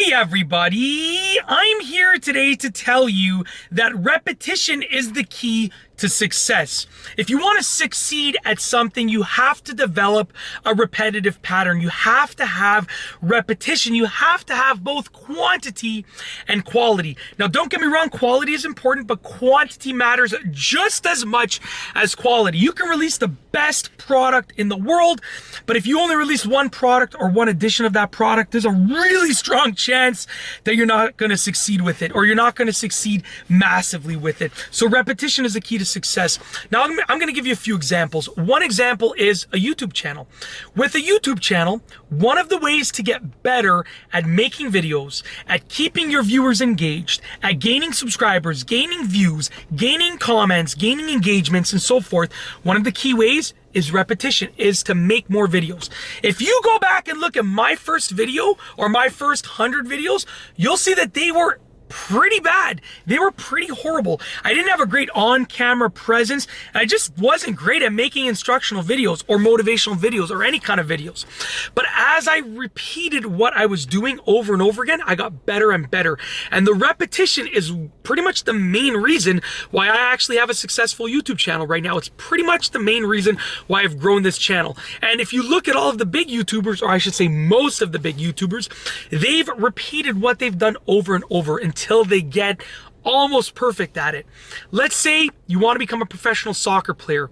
Hey everybody, I'm here today to tell you that repetition is the key to success. If you want to succeed at something, you have to develop a repetitive pattern. You have to have repetition. You have to have both quantity and quality. Now, don't get me wrong, quality is important, but quantity matters just as much as quality. You can release the best product in the world, but if you only release one product or one edition of that product, there's a really strong chance that you're not going to succeed with it, or you're not going to succeed massively with it. So repetition is the key to success. Now, I'm going to give you a few examples. One example is a YouTube channel. With a YouTube channel, one of the ways to get better at making videos, at keeping your viewers engaged, at gaining subscribers, gaining views, gaining comments, gaining engagements, and so forth, one of the key ways is repetition, is to make more videos. If you go back and look at my first video or my first 100 videos, you'll see that they were pretty bad. They were pretty horrible. I didn't have a great on-camera presence, and I just wasn't great at making instructional videos or motivational videos or any kind of videos. But as I repeated what I was doing over and over again, I got better and better. And the repetition is pretty much the main reason why I actually have a successful YouTube channel right now. It's pretty much the main reason why I've grown this channel. And if you look at all of the big YouTubers, or I should say most of the big YouTubers, they've repeated what they've done over and over until they get almost perfect at it. Let's say you want to become a professional soccer player.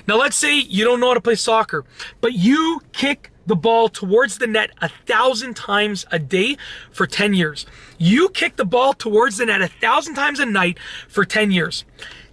Now, let's say you don't know how to play soccer, but you kick the ball towards the net 1,000 times a day for 10 years. You kick the ball towards the net 1,000 times a night for 10 years.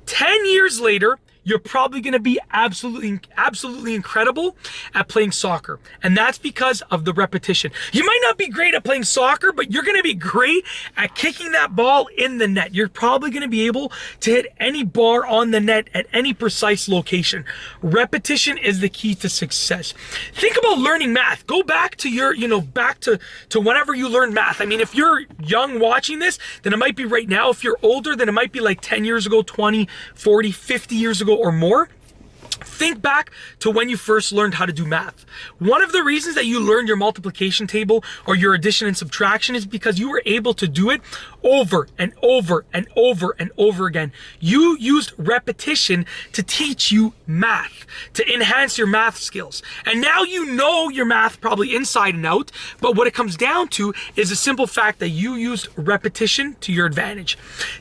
10 years later, you're probably going to be absolutely incredible at playing soccer. And that's because of the repetition. You might not be great at playing soccer, but you're going to be great at kicking that ball in the net. You're probably going to be able to hit any bar on the net at any precise location. Repetition is the key to success. Think about learning math. Go back to your, back to whenever you learned math. I mean, if you're young watching this, then it might be right now. If you're older, then it might be like 10 years ago, 20, 40, 50 years ago, or more. Think back to when you first learned how to do math. One of the reasons that you learned your multiplication table or your addition and subtraction is because you were able to do it over and over and over and over again. You used repetition to teach you math, to enhance your math skills. And now you know your math probably inside and out, but what it comes down to is the simple fact that you used repetition to your advantage.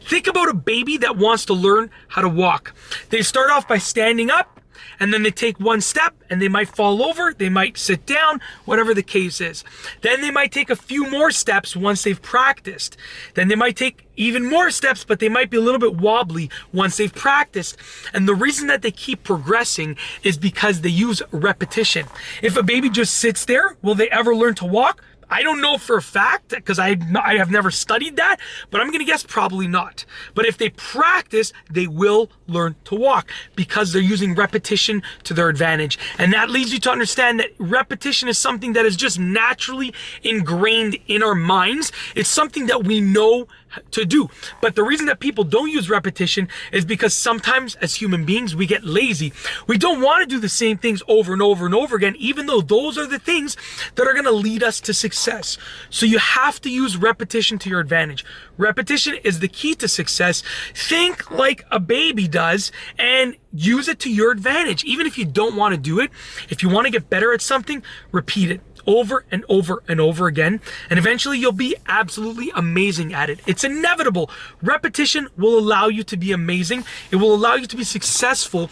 Think about a baby that wants to learn how to walk. They start off by standing up, and then they take one step and they might fall over, they might sit down, whatever the case is. Then they might take a few more steps once they've practiced. Then they might take even more steps, but they might be a little bit wobbly once they've practiced. And the reason that they keep progressing is because they use repetition. If a baby just sits there, will they ever learn to walk? I don't know for a fact, because I have never studied that, but I'm going to guess probably not. But if they practice, they will learn to walk because they're using repetition to their advantage. And that leads you to understand that repetition is something that is just naturally ingrained in our minds. It's something that we know to do. But the reason that people don't use repetition is because sometimes as human beings, we get lazy. We don't want to do the same things over and over and over again, even though those are the things that are going to lead us to success. So you have to use repetition to your advantage. Repetition is the key to success. Think like a baby does and use it to your advantage. Even if you don't want to do it, if you want to get better at something, repeat it over and over and over again, and eventually you'll be absolutely amazing at it. It's inevitable. Repetition will allow you to be amazing. It will allow you to be successful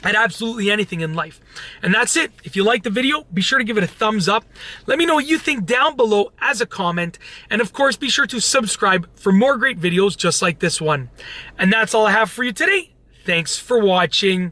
at absolutely anything in life. And that's it. If you liked the video, be sure to give it a thumbs up. Let me know what you think down below as a comment. And of course, be sure to subscribe for more great videos just like this one. And that's all I have for you today. Thanks for watching.